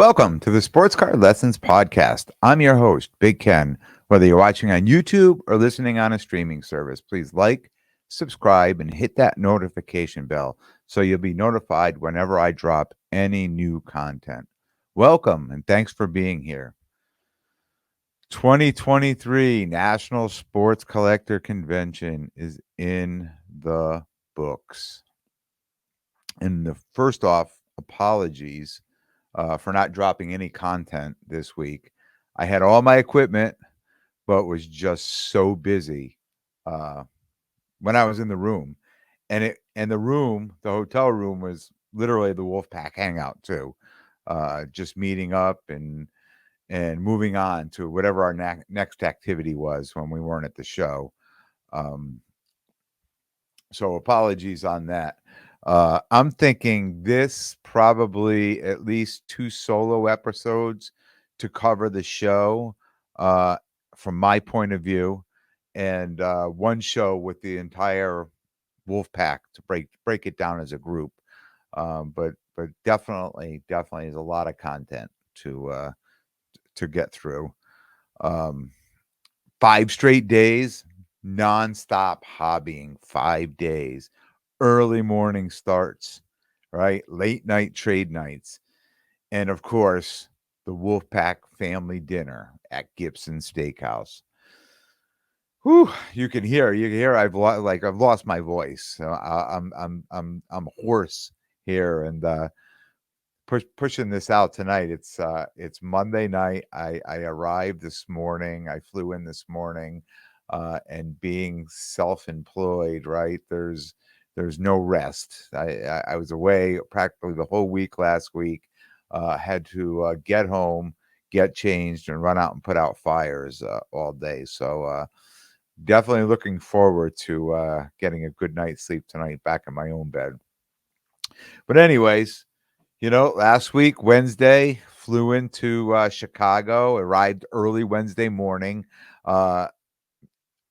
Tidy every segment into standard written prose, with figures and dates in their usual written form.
Welcome to the Sports Card Lessons Podcast. I'm your host, Big Ken. Whether you're watching on YouTube or listening on a streaming service, please like, subscribe, and hit that notification bell so you'll be notified whenever I drop any new content. Welcome and thanks for being here. 2023 National Sports Collector Convention is in the books. And first off, apologies for not dropping any content this week. I had all my equipment, but was just so busy uh, when I was in the room, the hotel room was literally the Wolfpack hangout too, just meeting up and moving on to whatever our next activity was when we weren't at the show. Um, so apologies on that. I'm thinking this probably at least 2 solo episodes to cover the show, uh, from my point of view, and, 1 show with the entire Wolfpack to break it down as a group. But definitely is a lot of content to get through. Um 5 straight days, nonstop hobbying, 5 days, early morning starts, right? Late night trade nights, and of course, the Wolfpack family dinner at Gibson Steakhouse. Whew, you can hear I've lost my voice. So I'm hoarse here and pushing this out tonight. It's Monday night. I arrived this morning. I flew in this morning, and being self-employed, right? There's no rest. I was away practically the whole week last week. Had to get home, get changed, and run out and put out fires all day. So definitely looking forward to getting a good night's sleep tonight back in my own bed. But anyways, last week, Wednesday, flew into Chicago, arrived early Wednesday morning, uh,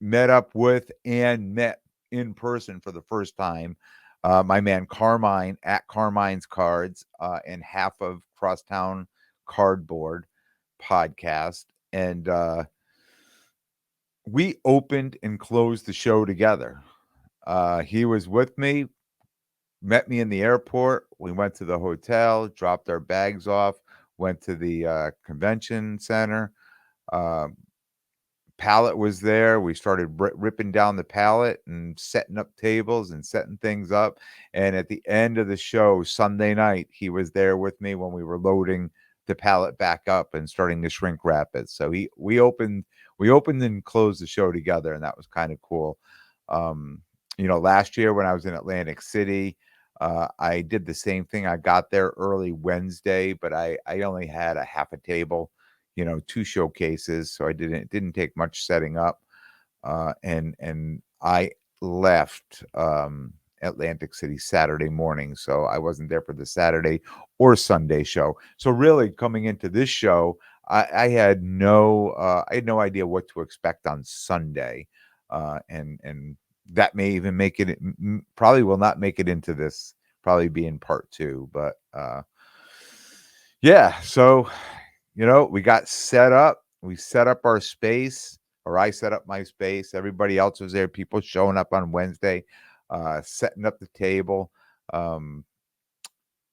met up with and met in person for the first time my man Carmine at Carmine's Cards and half of Crosstown Cardboard podcast. And we opened and closed the show together. He was with me, met me in the airport. We went to the hotel, dropped our bags off, went to the convention center. Um, Pallet was there. We started ripping down the pallet and setting up tables and setting things up. And at the end of the show, Sunday night, he was there with me when we were loading the pallet back up and starting to shrink wrap it. So we opened and closed the show together, and that was kind of cool. Um, last year when I was in Atlantic City, I did the same thing. I got there early Wednesday, but I only had a half a table, 2 showcases, so it didn't take much setting up. And I left Atlantic City Saturday morning, so I wasn't there for the Saturday or Sunday show. So really coming into this show, I had no idea what to expect on Sunday. And that may even make it probably will not make it into this, probably be in part 2, but yeah, so we got set up. We set up our space, or I set up my space. Everybody else was there. People showing up on Wednesday, setting up the table. Um,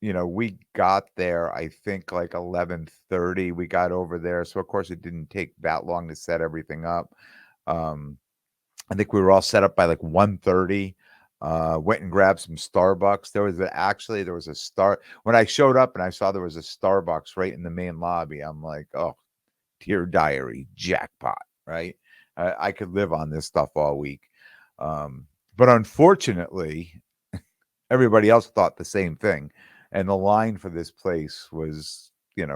we got there, I think like 11:30. We got over there. So of course it didn't take that long to set everything up. Um, I think we were all set up by like 1:30. Went and grabbed some Starbucks. There was a star when I showed up and I saw there was a Starbucks right in the main lobby. I'm like, oh, dear diary, jackpot, right? I could live on this stuff all week. But unfortunately, everybody else thought the same thing. And the line for this place was,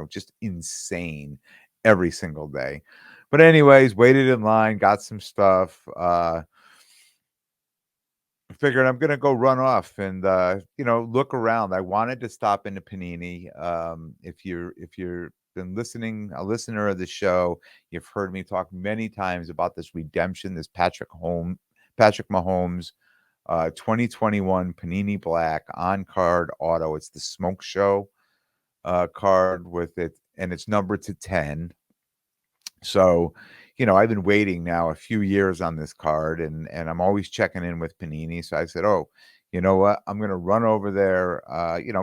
just insane every single day. But anyways, waited in line, got some stuff. Figured I'm gonna go run off and look around. I wanted to stop into Panini. If you're been listening, a listener of the show, you've heard me talk many times about this redemption, this Patrick Mahomes 2021 Panini Black on card auto. It's the Smoke Show. card with it, and it's numbered to 10. So, I've been waiting now a few years on this card, and I'm always checking in with Panini. So I said, "Oh, you know what? I'm gonna run over there,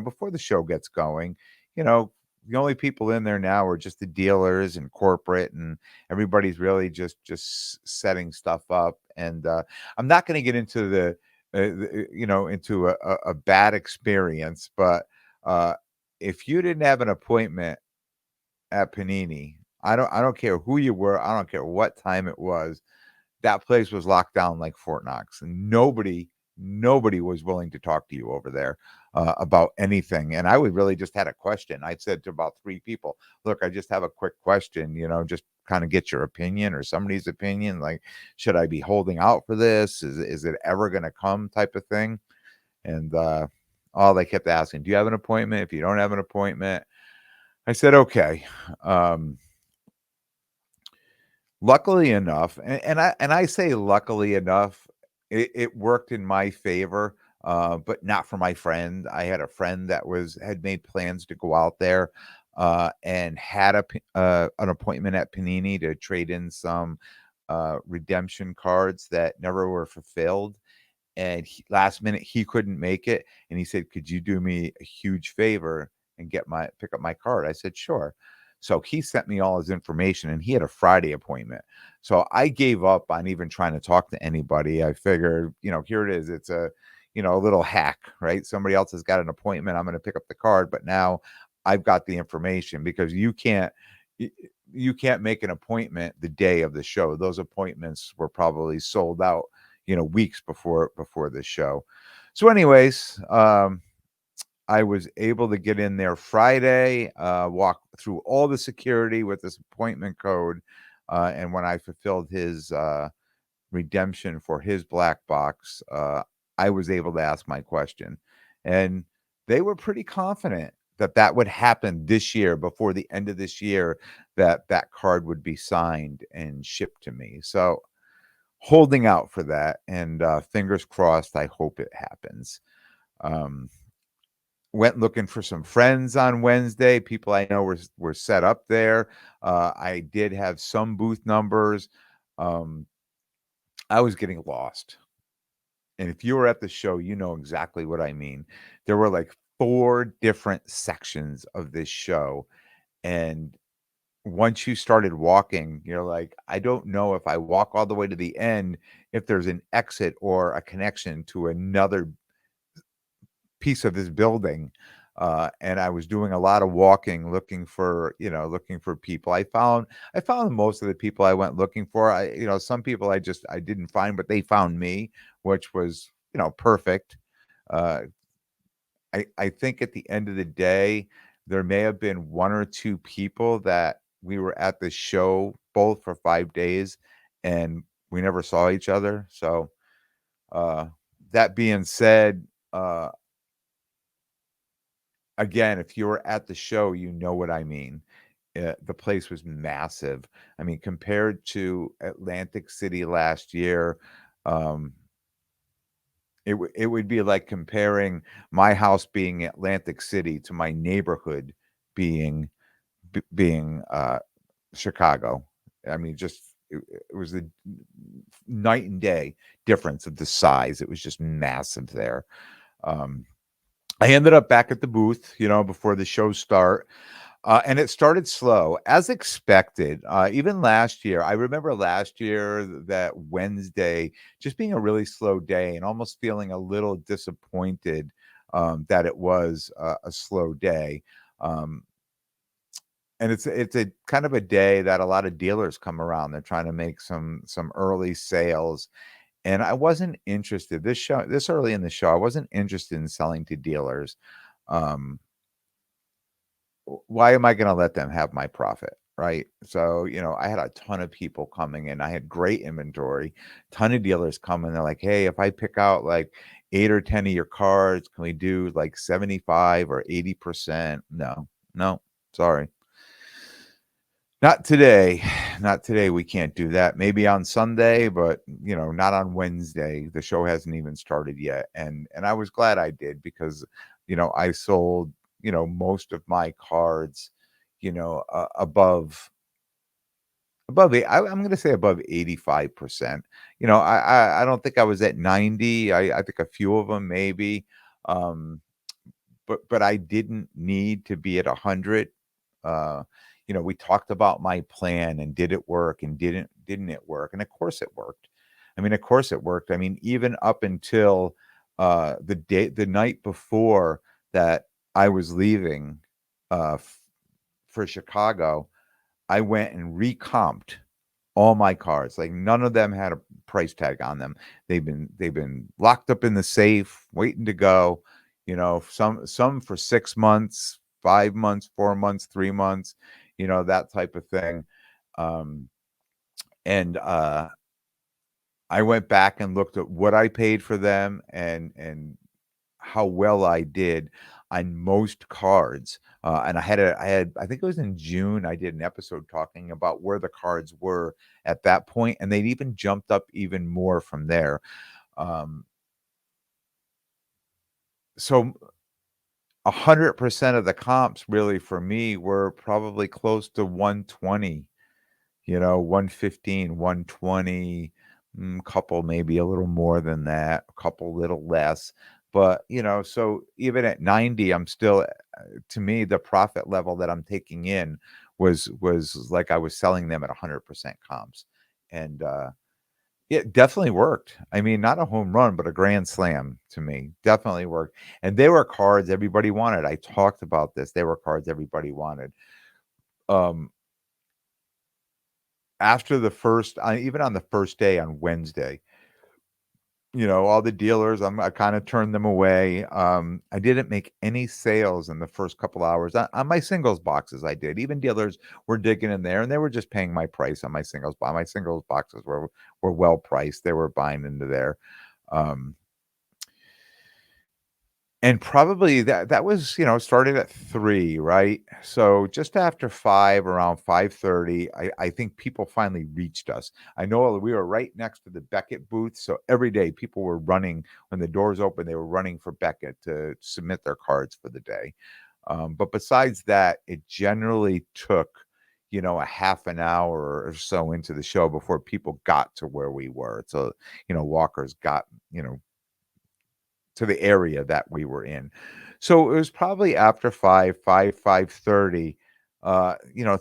before the show gets going." You know, the only people in there now are just the dealers and corporate, and everybody's really just setting stuff up. And I'm not going to get into into a bad experience, but uh, if you didn't have an appointment at Panini, I don't care who you were, I don't care what time it was, that place was locked down like Fort Knox, and nobody was willing to talk to you over there, about anything. And I would really just had a question. I said to about 3 people, "Look, I just have a quick question, just kinda get your opinion or somebody's opinion, like, should I be holding out for this? Is it ever gonna come?" type of thing. And, all they kept asking, "Do you have an appointment? If you don't have an appointment." I said, "Okay." Um Luckily enough, and I say luckily enough, it worked in my favor, but not for my friend. I had a friend that had made plans to go out there, and had an appointment at Panini to trade in some, redemption cards that never were fulfilled, and last minute he couldn't make it, and he said, "Could you do me a huge favor and pick up my card?" I said, "Sure." So he sent me all his information, and he had a Friday appointment. So I gave up on even trying to talk to anybody. I figured, here it is. It's a little hack, right? Somebody else has got an appointment. I'm going to pick up the card, but now I've got the information, because y- you can't make an appointment the day of the show. Those appointments were probably sold out, weeks before the show. So, anyways, I was able to get in there Friday, walk through all the security with this appointment code, and when I fulfilled his redemption for his black box, I was able to ask my question, and they were pretty confident that that would happen this year, before the end of this year, that that card would be signed and shipped to me. So holding out for that, and fingers crossed, I hope it happens. Um, Went looking for some friends on Wednesday. People I know were set up there. I did have some booth numbers. Um, I was getting lost. And if you were at the show, you know exactly what I mean. There were like 4 different sections of this show, and once you started walking, you're like, "I don't know if I walk all the way to the end, if there's an exit or a connection to another piece of this building." And I was doing a lot of walking, looking for people. I found most of the people I went looking for. Some people I didn't find, but they found me, which was, perfect. Uh, I think at the end of the day, there may have been 1 or 2 people that we were at the show both for 5 days, and we never saw each other. So, uh, that being said, again, if you were at the show, you know what I mean. The place was massive. I mean, compared to Atlantic City last year, um, it would be like comparing my house being Atlantic City to my neighborhood being Chicago. I mean, just it was a night and day difference of the size. It was just massive there. Um, I ended up back at the booth, before the show start. And it started slow, as expected. Even last year, I remember last year that Wednesday just being a really slow day, and almost feeling a little disappointed, that it was a slow day. Um, and it's a kind of a day that a lot of dealers come around. They're trying to make some early sales, and I wasn't interested this early in the show. I wasn't interested in selling to dealers. Um, why am I gonna let them have my profit, right? So, I had a ton of people coming in. I had great inventory, ton of dealers coming. They're like, "Hey, if I pick out like 8 or 10 of your cards, can we do like 75 or 80%?" No, no, sorry. Not today. Not today. We can't do that. Maybe on Sunday, but not on Wednesday. The show hasn't even started yet. And I was glad I did, because, I sold most of my cards, above I'm gonna say above 85%. I don't think I was at 90. I think a few of them maybe. Um, but I didn't need to be at 100. Uh, we talked about my plan and did it work and didn't it work? And of course it worked. I mean, of course it worked. I mean, even up until the night before that I was leaving for Chicago, I went and recomped all my cards. Like none of them had a price tag on them. They've been locked up in the safe, waiting to go. Some for 6 months, 5 months, 4 months, 3 months. That type of thing. Um, and I went back and looked at what I paid for them and how well I did on most cards. And I think it was in June, I did an episode talking about where the cards were at that point, and they'd even jumped up even more from there. Um, so 100% of the comps really for me were probably close to 120. 115, 120, couple maybe a little more than that, a couple little less. But, so even at 90, I'm still, to me, the profit level that I'm taking in was like I was selling them at 100% comps. And it definitely worked. I mean, not a home run, but a grand slam to me. Definitely worked. And they were cards everybody wanted. I talked about this. They were cards everybody wanted. Um, After the first even on the first day on Wednesday, all the dealers, I kinda turned them away. I didn't make any sales in the first couple hours on my singles boxes. I did. Even dealers were digging in there, and they were just paying my price on my singles my singles boxes were well priced. They were buying into there. Um And probably that was, started at 3, right? So just after 5, around 5:30, I think people finally reached us. I know we were right next to the Beckett booth, so every day people were running when the doors opened, they were running for Beckett to submit their cards for the day. But besides that, it generally took, a half an hour or so into the show before people got to where we were. So, walkers got, to the area that we were in. So it was probably after 5:30,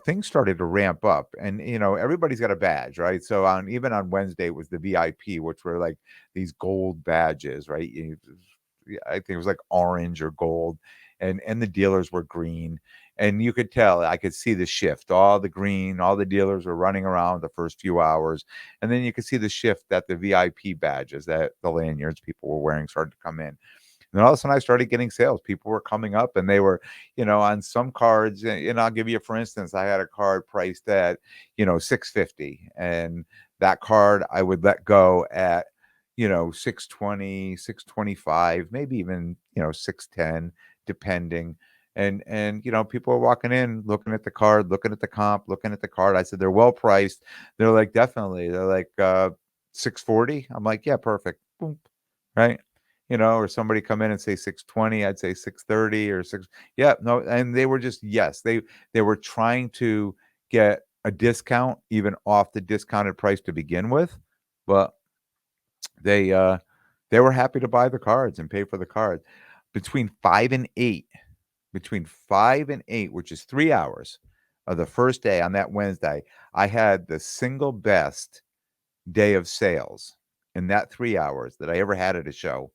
things started to ramp up and, everybody's got a badge, right? So even on Wednesday, it was the VIP, which were like these gold badges, right? Yeah, I think it was like orange or gold and the dealers were green. And you could tell, I could see the shift, all the green, all the dealers were running around the first few hours. And then you could see the shift that the VIP badges that the lanyards people were wearing started to come in. And all of a sudden I started getting sales. People were coming up and they were, on some cards, and I'll give you, for instance, I had a card priced at, 650. And that card I would let go at, 620, 625, maybe even, 610, depending. And people are walking in, looking at the card, looking at the comp, looking at the card. I said, they're well priced. They're like, definitely. They're like 640. I'm like, yeah, perfect. Boom. Right. Or somebody come in and say 620, I'd say 630 or 6. Yeah, no, and they were just, yes, they were trying to get a discount even off the discounted price to begin with, but they uh they were happy to buy the cards and pay for the cards. Between 5 and 8, between 5 and 8, which is 3 hours of the first day on that Wednesday, I had the single best day of sales in that 3 hours that I ever had at a show,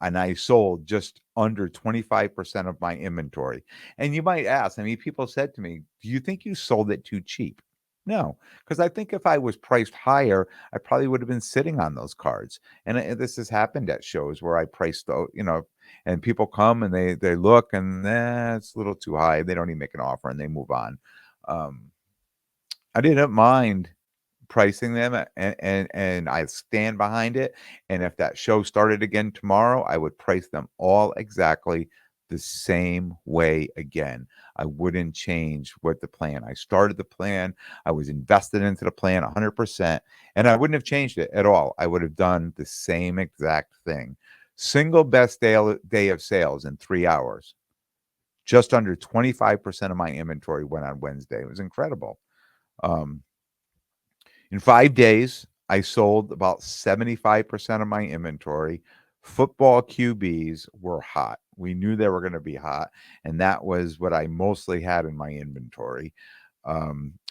and I sold just under 25% of my inventory. And you might ask, I mean, people said to me, "Do you think you sold it too cheap?" No, because I think if I was priced higher, I probably would have been sitting on those cards. And this has happened at shows where I priced, and people come and they look and it's a little too high. They don't even make an offer and they move on. Um, I didn't mind pricing them and I stand behind it, and if that show started again tomorrow, I would price them all exactly the same way again. I wouldn't change what the plan. I started the plan, I was invested into the plan 100%, and I wouldn't have changed it at all. I would have done the same exact thing. Single best day of sales in 3 hours. just under 25% of my inventory went on Wednesday. It was incredible. Um, in 5 days, I sold about 75% of my inventory. Football QBs were hot. We knew they were gonna be hot, and that was what I mostly had in my inventory.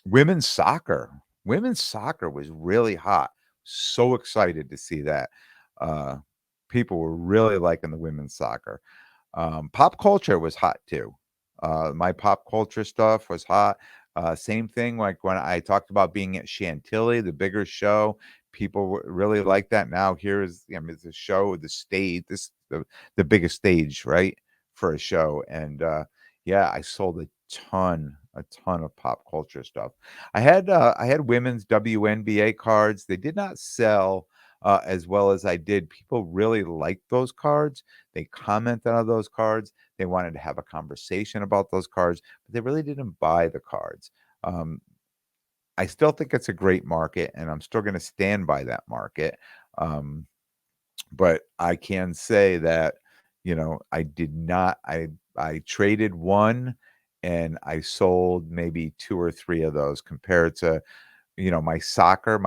Women's soccer was really hot. So excited to see that. Uh, People were really liking the women's soccer. Pop culture was hot too. My pop culture stuff was hot. Same thing like when I talked about being at Chantilly, the bigger show. People really like that. Now here's, I mean, the show, the stage, the biggest stage, right, for a show. And yeah, I sold a ton of pop culture stuff. I had women's WNBA cards. They did not sell as well as I did. People really liked those cards. They commented on those cards. They wanted to have a conversation about those cards, but they really didn't buy the cards. Um, I still think it's a great market, and I'm still going to stand by that market. Um, but I can say that, you know, I did not. I traded one, and I sold maybe two or three of those compared to, you know, my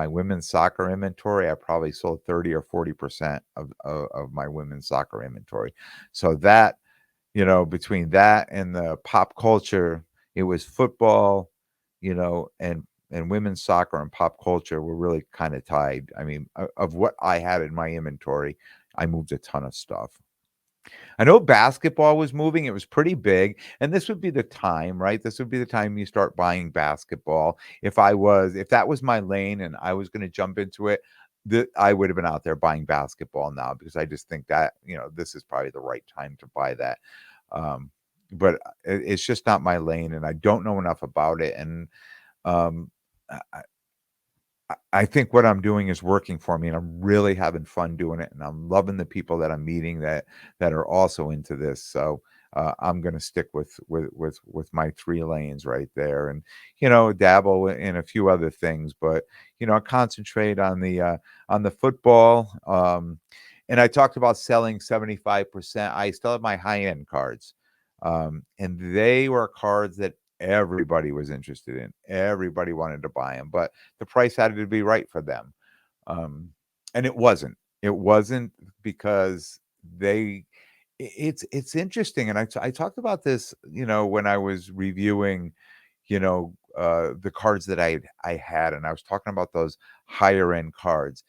women's soccer inventory. I probably sold 30 or 40% of my women's soccer inventory. So that, you know, between that and the pop culture, it was football, you know, and women's soccer and pop culture were really kind of tied. I mean, of what I had in my inventory, I moved a ton of stuff. I know basketball was moving, it was pretty big, and this would be the time, right? This would be the time you start buying basketball. If that was my lane and I was gonna jump into it, I would have been out there buying basketball now because I just think that, you know, this is probably the right time to buy that. Um, but it's just not my lane, and I don't know enough about it, and, um, I I think what I'm doing is working for me, and I'm really having fun doing it, and I'm loving the people that I'm meeting that are also into this. So I'm going to stick with my three lanes right there, and you know, dabble in a few other things, but you know, concentrate on the football. And I talked about selling 75%. I still have my high end cards, and they were cards that everybody was interested in. Everybody wanted to buy them, but the price had to be right for them. Um, and it wasn't. It wasn't because they it's interesting, and I talked about this, you know, when I was reviewing, you know, the cards that I had, and I was talking about those higher end cards.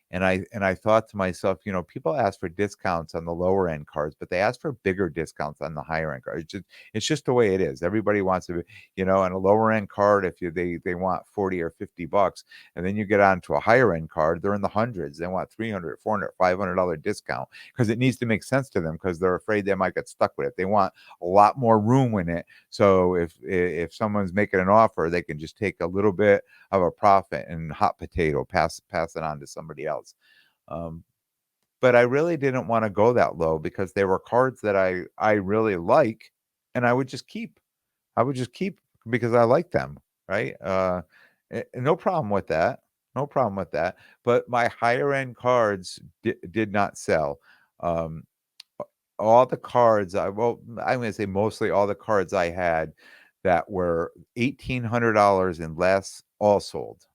And I thought to myself, you know, people ask for discounts on the lower end cards, but they ask for bigger discounts on the higher end cards. It's just the way it is. Everybody wants to be, you know, on a lower end card, if you they want 40 or $50, and then you get on to a higher end card, they're in the hundreds. They want 300, 400, $500 discount because it needs to make sense to them because they're afraid they might get stuck with it. They want a lot more room in it. So if someone's making an offer, they can just take a little bit of a profit and hot potato pass it on to somebody else. Um, but I really didn't want to go that low because they were cards that I really like, and I would just keep. I would just keep because I like them, right? No problem with that. No problem with that. But my higher end cards did not sell. Um, all the cards I'm gonna say mostly all the cards I had that were $1,800 and less all sold.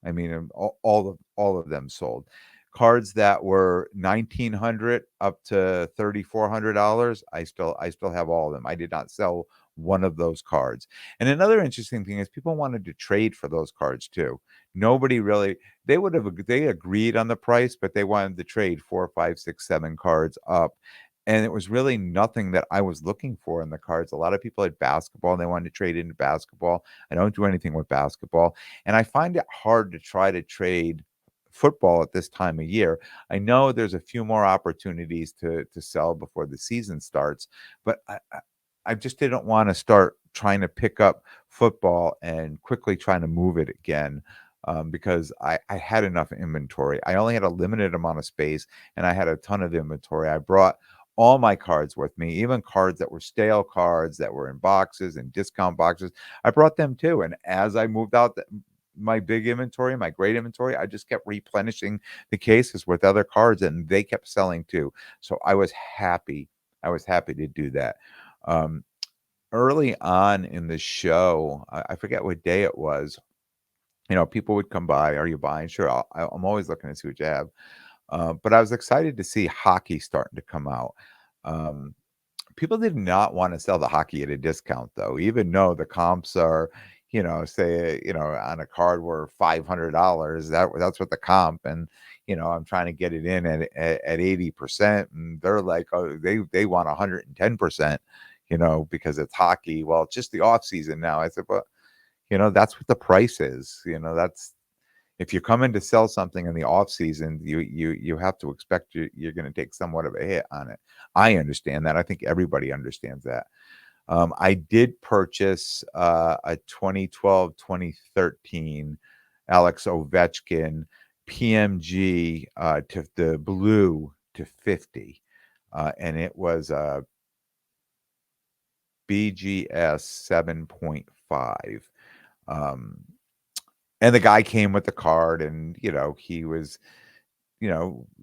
I mean, all of them sold. Cards that were 1,900 up to $3,400, I still have all of them. I did not sell one of those cards. And another interesting thing is people wanted to trade for those cards too. Nobody really they agreed on the price, but they wanted to trade 4, 5, 6, 7 cards up, and it was really nothing that I was looking for in the cards. A lot of people had basketball and they wanted to trade into basketball. I don't do anything with basketball. And I find it hard to try to trade football at this time of year. I know there's a few more opportunities to sell before the season starts, but I just didn't want to start trying to pick up football and quickly trying to move it again. Because I had enough inventory. I only had a limited amount of space and I had a ton of inventory. I brought all my cards with me, even cards that were stale cards that were in boxes and discount boxes. I brought them too. And as I moved out my big inventory, my great inventory, I just kept replenishing the cases with other cards and they kept selling too. So I was happy. I was happy to do that. Um, early on in the show, I forget what day it was, people would come by, "Are you buying?" "Sure, I'm always looking to see what you have." But I was excited to see hockey starting to come out. Um, People did not wanna sell the hockey at a discount, though, even though the comps are, say, on a card were $500, that's what the comp, and, I'm trying to get it in at 80%, and they're like, "Oh," they want 110%, because it's hockey. "Well, it's just the off season now." I said, "Well, that's what the price is, that's if you're coming to sell something in the off season, you have to expect you're gonna take somewhat of a hit on it." I understand that. I think everybody understands that. I did purchase, a 2012, 2013 Alex Ovechkin PMG, to the blue to 50, and it was a BGS 7.5. Um, and the guy came with the card, and, he was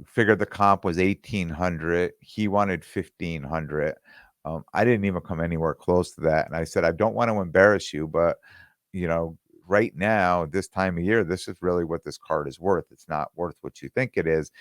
figured the comp was 1,800. He wanted 1,500. I didn't even come anywhere close to that, and I said, "I don't want to embarrass you, but you know, right now, this time of year, this is really what this card is worth. It's not worth what you think it is.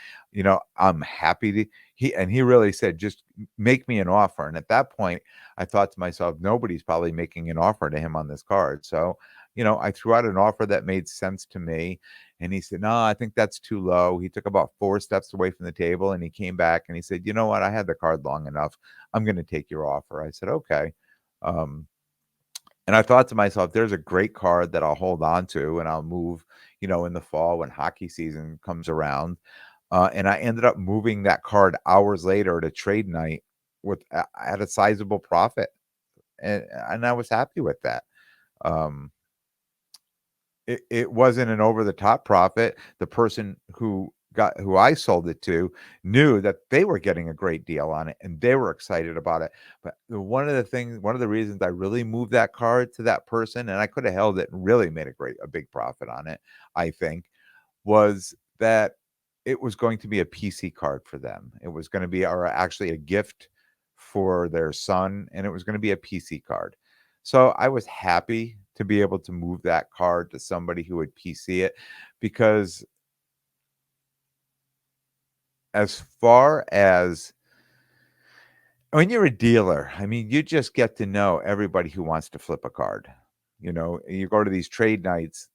I'm happy to." He really said, "Just make me an offer." And at that point, I thought to myself, nobody's probably making an offer to him on this card. So, I threw out an offer that made sense to me. And he said, "No, I think that's too low." He took about 4 steps away from the table and he came back and he said, "You know what? I had the card long enough. I'm going to take your offer." I said, "Okay." Um, and I thought to myself, there's a great card that I'll hold on to and I'll move, in the fall when hockey season comes around. And I ended up moving that card hours later at a trade night at a sizable profit. And I was happy with that. Um, it wasn't an over the top profit. The person who I sold it to knew that they were getting a great deal on it, and they were excited about it. But one of the reasons I really moved that card to that person, and I coulda held it and really made a big profit on it, I think, was that it was going to be a PC card for them. It was gonna be or actually a gift for their son, and it was gonna be a PC card. So, I was happy to be able to move that card to somebody who would PC it because as far as when you're a dealer, I mean, you just get to know everybody who wants to flip a card. You go to these trade nights.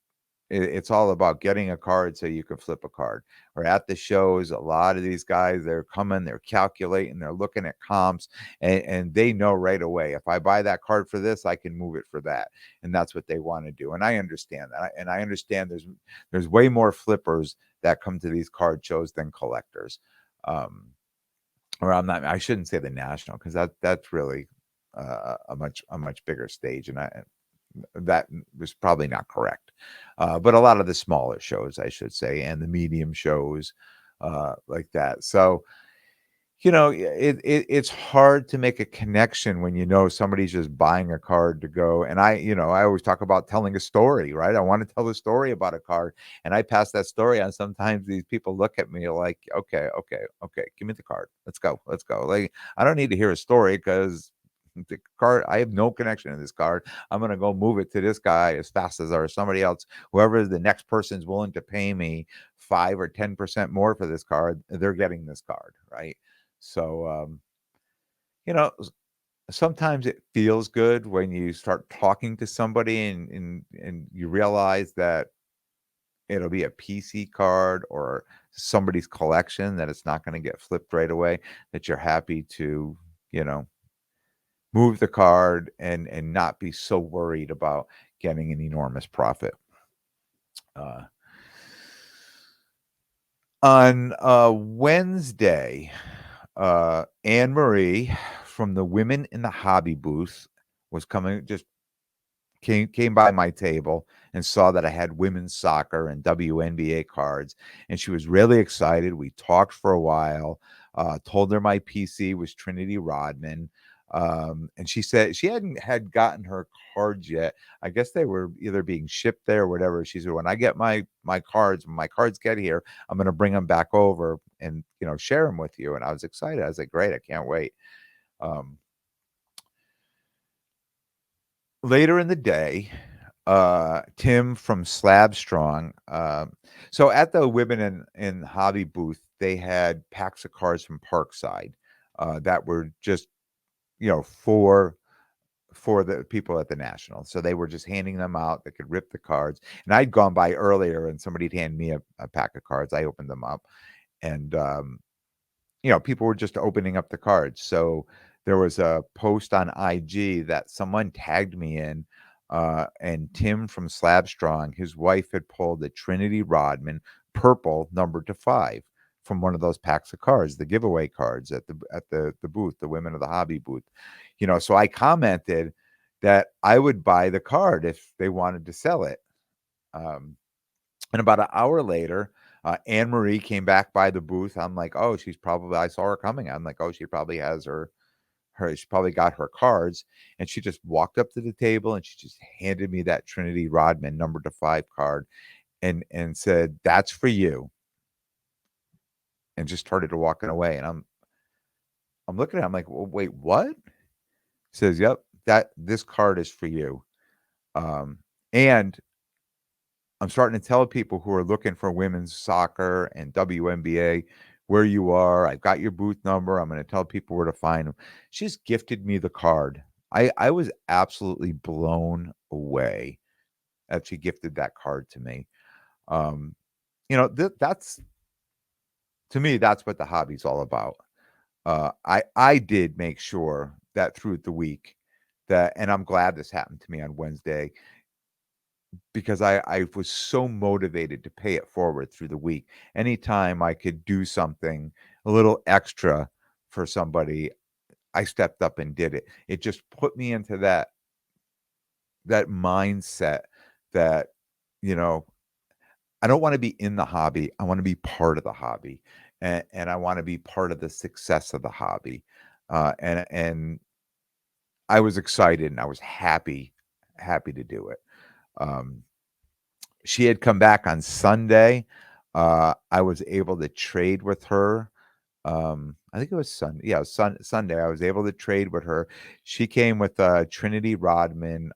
It's all about getting a card so you can flip a card. Or at the shows, a lot of these guys, they're coming, they're calculating, they're looking at comps, and they know right away, if I buy that card for this, I can move it for that. And that's what they want to do. And I understand that. And I understand there's way more flippers that come to these card shows than collectors. Um, or I shouldn't say the national because that's really a much bigger stage. And that was probably not correct. But a lot of the smaller shows, I should say, and the medium shows, like that. So, it's hard to make a connection when somebody's just buying a card to go. And I always talk about telling a story, right? I want to tell a story about a card, and I pass that story on. Sometimes these people look at me like, "Okay, okay, okay, give me the card. Let's go, let's go." Like I don't need to hear a story because the card, I have no connection to this card. I'm gonna go move it to this guy as fast as or somebody else, whoever the next person's willing to pay me 5 or 10% more for this card, they're getting this card, right? So, you know, s sometimes it feels good when you start talking to somebody and you realize that it'll be a PC card or somebody's collection, that it's not gonna get flipped right away, that you're happy to, you know, move the card and not be so worried about getting an enormous profit. Uh, on, Wednesday, Anne Marie from the Women in the Hobby booth was coming just came by my table and saw that I had women's soccer and WNBA cards, and she was really excited. We talked for a while, told her my PC was Trinity Rodman, and she said she hadn't had gotten her cards yet. I guess they were either being shipped there or whatever. She said, "When I get my cards, when my cards get here, I'm gonna bring them back over and, share them with you." And I was excited. I was like, "Great, I can't wait." Um Later in the day, Tim from Slab Strong, so at the Women in Hobby booth, they had packs of cards from Parkside, that were just, for the people at the National. So they were just handing them out. They could rip the cards. And I'd gone by earlier and somebody'd hand me a pack of cards. I opened them up and people were just opening up the cards. So there was a post on IG that someone tagged me in, and Tim from Slab Strong, his wife had pulled a Trinity Rodman purple numbered to 5 from one of those packs of cards, the giveaway cards at the booth, the Women of the Hobby booth. So I commented that I would buy the card if they wanted to sell it. Um, and about an hour later, Anne Marie came back by the booth. I'm like, oh, I saw her coming. I'm like, oh, she probably has she probably got her cards. And she just walked up to the table and she just handed me that Trinity Rodman number to 5 card and said, that's for you. And just started walking away. And I'm looking at it, I'm like, well, wait, what? Says, yep, this card is for you. Um, and I'm starting to tell people who are looking for women's soccer and WNBA where you are. I've got your booth number. I'm going to tell people where to find them. She's gifted me the card. I was absolutely blown away that she gifted that card to me. Um, that's to me, that's what the hobby's all about. I did make sure that through the week and I'm glad this happened to me on Wednesday because I was so motivated to pay it forward through the week. Anytime I could do something a little extra for somebody, I stepped up and did it. It just put me into that mindset that, you know, I don't want to be in the hobby. I want to be part of the hobby. And I want to be part of the success of the hobby. And I was excited and I was happy to do it. Um, she had come back on Sunday. I was able to trade with her. I think it was Sunday. Yeah, Sunday. I was able to trade with her. She came with a Trinity Rodman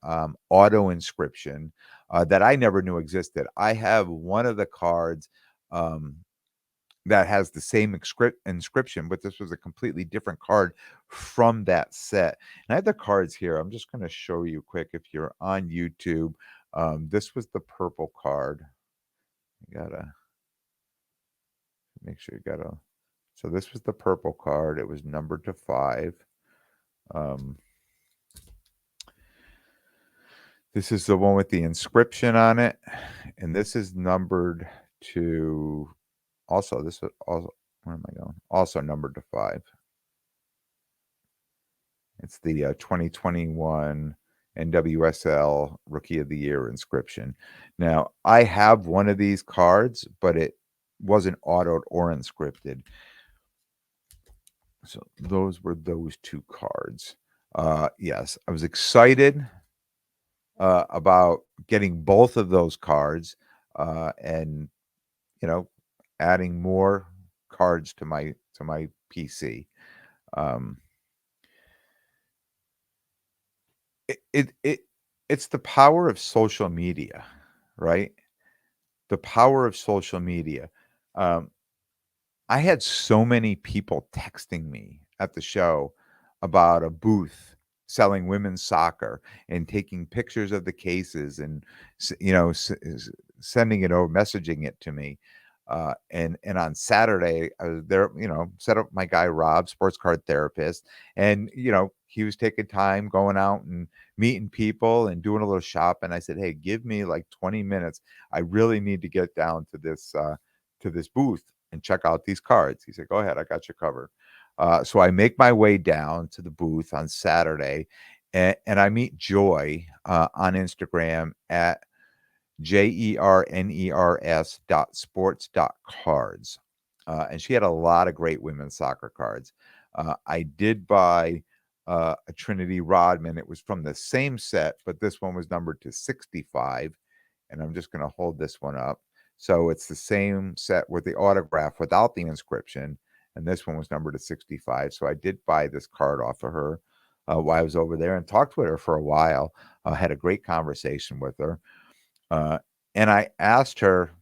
auto inscription that I never knew existed. I have one of the cards um, that has the same inscription, but this was a completely different card from that set. And I have the cards here. I'm just going to show you quick if you're on YouTube. This was the purple card. You gotta make sure you got a. So this was the purple card. It was numbered to 5. Um, this is the one with the inscription on it, and this is numbered to. Also, this is also. Where am I going? Also numbered to 5. It's the 2021 NWSL Rookie of the Year inscription. Now, I have one of these cards, but it wasn't autoed or inscripted. So those were those 2 cards. Yes, I was excited about getting both of those cards and you know adding more cards to my PC. Um, it it's the power of social media, right? The power of social media. Um, I had so many people texting me at the show about a booth selling women's soccer and taking pictures of the cases and sending it over, messaging it to me. And on Saturday, I was there, set up my guy Rob, sports card therapist, and he was taking time going out and meeting people and doing a little shopping. I said, "Hey, give me like 20 minutes. I really need to get down to this booth and check out these cards." He said, "Go ahead, I got you covered." So I make my way down to the booth on Saturday, and I meet Joy on Instagram at JERNERS.sports.cards. And she had a lot of great women's soccer cards. I did buy a Trinity Rodman. It was from the same set, but this one was numbered to 65. And I'm just going to hold this one up. So it's the same set with the autograph without the inscription. And this one was numbered to 65. So I did buy this card off of her. while I was over there, and talked with her for a while. Had a great conversation with her. Uh, and I asked her,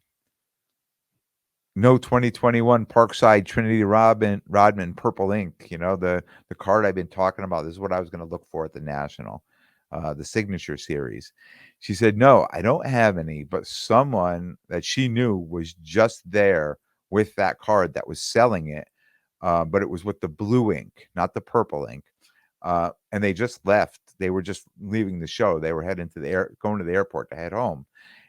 no 2021 Parkside Trinity Rodman purple ink, the card I've been talking about. This is what I was going to look for at the National, the signature series. She said, no, I don't have any, but someone that she knew was just there with that card that was selling it. But it was with the blue ink, not the purple ink. And they just left. They were just leaving the show. They were heading going to the airport to head home.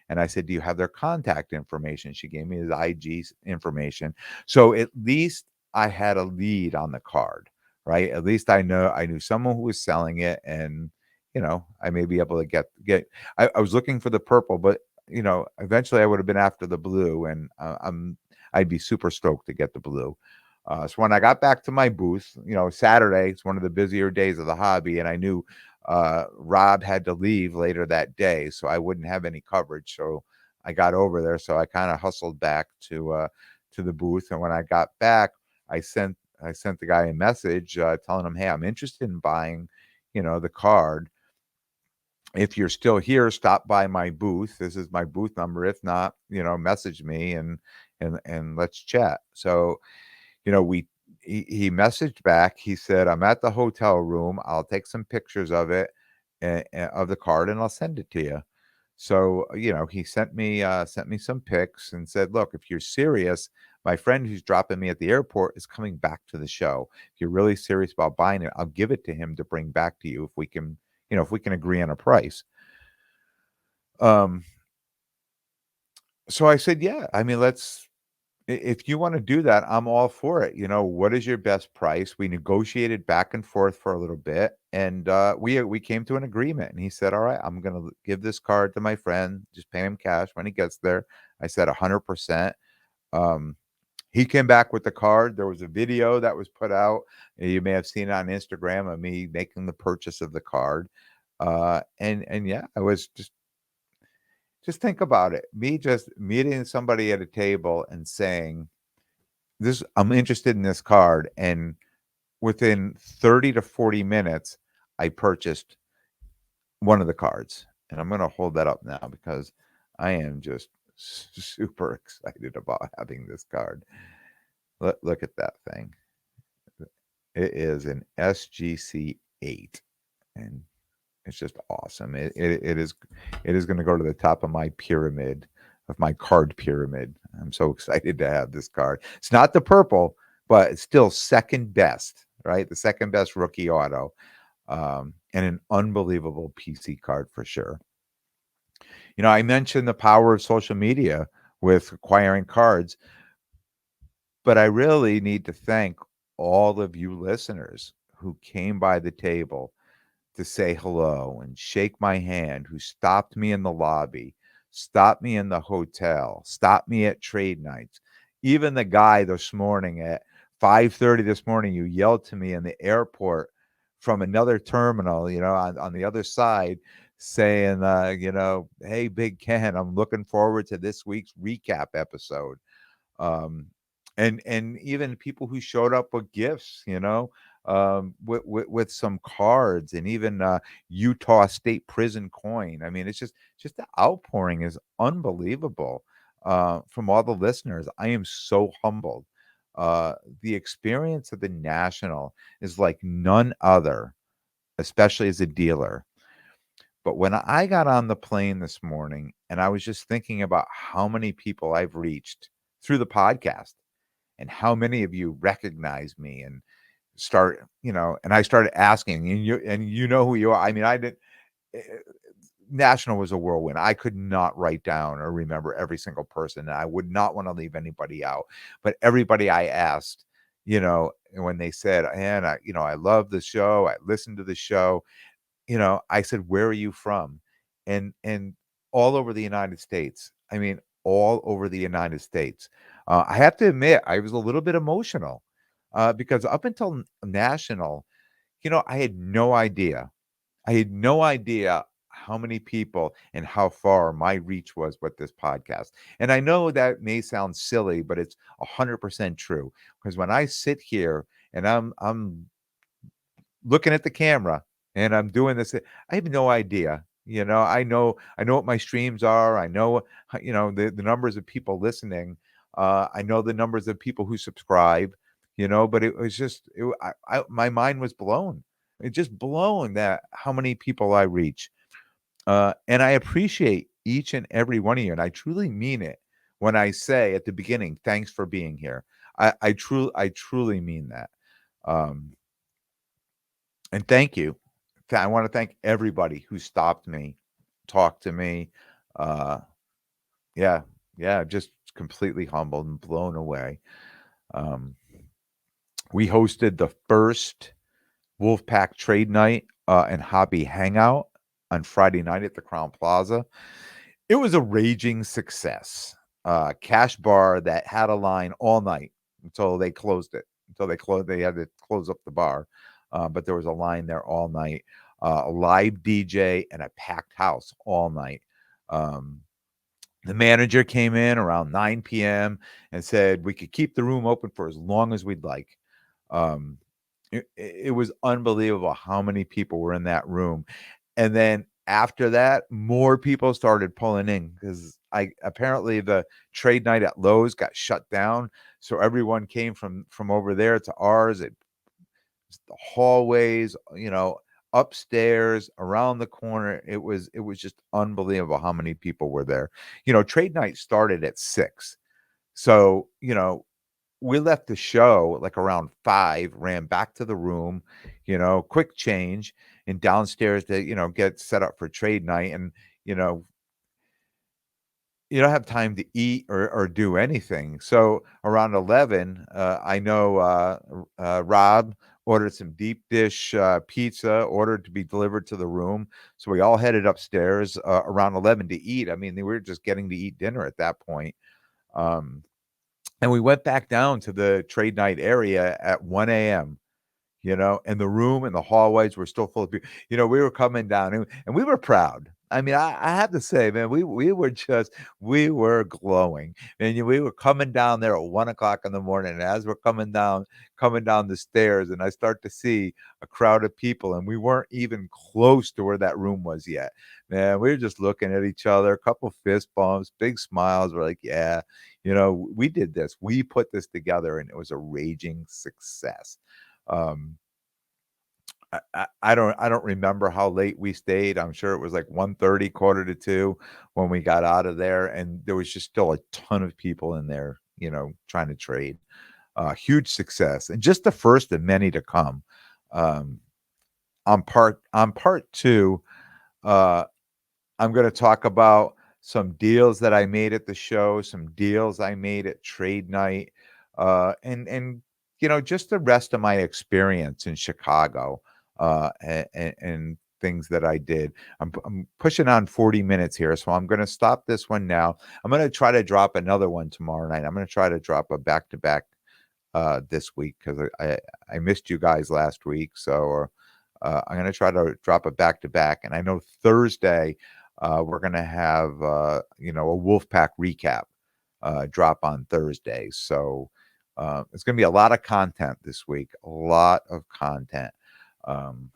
And I said, do you have their contact information? She gave me his IG information. So at least I had a lead on the card, right? At least I knew someone who was selling it, and I may be able to get. I was looking for the purple, but eventually I would have been after the blue, and I'd be super stoked to get the blue. So when I got back to my booth, Saturday, it's one of the busier days of the hobby, and I knew Rob had to leave later that day, so I wouldn't have any coverage. So I got over there. So I kind of hustled back to the booth, and when I got back, I sent the guy a message telling him, "Hey, I'm interested in buying, the card. If you're still here, stop by my booth. This is my booth number. If not, message me and let's chat." So we he messaged back. He said, "I'm at the hotel room. I'll take some pictures of it, of the card, and I'll send it to you." So he sent me some pics and said, "Look, if you're serious, my friend who's dropping me at the airport is coming back to the show. If you're really serious about buying it, I'll give it to him to bring back to you if we can agree on a price." Um, so I said, "Yeah, I mean, if you want to do that, I'm all for it. What is your best price?" We negotiated back and forth for a little bit, and we came to an agreement. And he said, "All right, I'm gonna give this card to my friend. Just pay him cash when he gets there." I said 100%. Um, he came back with the card. There was a video that was put out. You may have seen it on Instagram of me making the purchase of the card. And yeah, I was just think about it. Me just meeting somebody at a table and saying, this I'm interested in this card, and within 30 to 40 minutes I purchased one of the cards. And I'm going to hold that up now because I am just super excited about having this card. Look at that thing. It is an SGC 8, and it's just awesome. It is going to go to the top of my pyramid, of my card pyramid. I'm so excited to have this card. It's not the purple, but it's still second best, right? The second best rookie auto, and an unbelievable PC card for sure. I mentioned the power of social media with acquiring cards, but I really need to thank all of you listeners who came by the table to say hello and shake my hand, who stopped me in the lobby, stopped me in the hotel, stopped me at trade nights. Even the guy this morning at 5:30 this morning, you yelled to me in the airport from another terminal, on the other side, saying, "Hey, Big Ken, I'm looking forward to this week's recap episode." um, and even people who showed up with gifts, with some cards, and even Utah State Prison coin. I mean, it's just the outpouring is unbelievable from all the listeners. I am so humbled. The experience of the National is like none other, especially as a dealer. But when I got on the plane this morning and I was just thinking about how many people I've reached through the podcast, and how many of you recognize me and and I started asking, and you know who you are. I mean, I did eh, National was a whirlwind. I could not write down or remember every single person, and I would not want to leave anybody out. But everybody I asked, and when they said, "And I love the show. I listened to the show," I said, "Where are you from?" And all over the United States. I mean, all over the United States. I have to admit, I was a little bit emotional because up until National, I had no idea. I had no idea how many people and how far my reach was with this podcast. And I know that may sound silly, but it's 100% true. Because when I sit here and I'm looking at the camera and I'm doing this. I have no idea. I know what my streams are. I know, the numbers of people listening. I know the numbers of people who subscribe. But it was just, my mind was blown. It just blown that how many people I reach. And I appreciate each and every one of you, and I truly mean it when I say at the beginning, "Thanks for being here." I truly mean that. Um, and thank you. I wanna thank everybody who stopped me, talked to me. Uh, yeah, yeah, just completely humbled and blown away. Um, we hosted the first Wolfpack Trade Night, and Hobby Hangout on Friday night at the Crown Plaza. It was a raging success. Cash bar that had a line all night until they closed it. They had to close up the bar, but there was a line there all night. A live DJ and a packed house all night. Um, the manager came in around 9 p.m. and said we could keep the room open for as long as we'd like. Um, it was unbelievable how many people were in that room. And then after that, more people started pulling in because I apparently the trade night at Lowe's got shut down. So everyone came from over there to ours. The hallways, upstairs, around the corner. It was just unbelievable how many people were there. Trade night started at 6. So, we left the show like around 5, ran back to the room, quick change, and downstairs to, get set up for trade night. And, you know, you don't have time to eat or do anything. So around 11, I know Rob ordered some deep dish pizza, ordered to be delivered to the room. So we all headed upstairs around 11 to eat. I mean, we were just getting to eat dinner at that point. Um, and we went back down to the trade night area at 1 a.m., and the room and the hallways were still full of people. We were coming down and we were proud. I mean, I have to say, man, we were glowing. And we were coming down there at 1 o'clock in the morning. And as we're coming down the stairs, and I start to see a crowd of people, and we weren't even close to where that room was yet. Man, we were just looking at each other, a couple fist bumps, big smiles. We're like, yeah, we did this. We put this together, and it was a raging success. Um, I don't remember how late we stayed. I'm sure it was like 1:30, quarter to 2 when we got out of there, and there was just still a ton of people in there, trying to trade. Huge success, and just the first of many to come. Um, on part 2, uh I'm gonna talk about some deals that I made at the show, some deals I made at trade night, and just the rest of my experience in Chicago, and things that I did. I'm pushing on 40 minutes here, so I'm gonna stop this one now. I'm gonna try to drop another one tomorrow night. I'm gonna try to drop a back-to-back this week because I missed you guys last week. So I'm going to try to drop a back to back. And I know Thursday we're going to have a Wolfpack recap drop on Thursday. So it's going to be a lot of content this week. A lot of content. Um,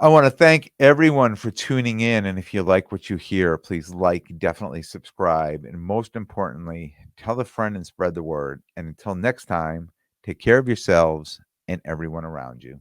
I want to thank everyone for tuning in. And if you like what you hear, please definitely subscribe. And most importantly, tell a friend and spread the word. And until next time, take care of yourselves and everyone around you.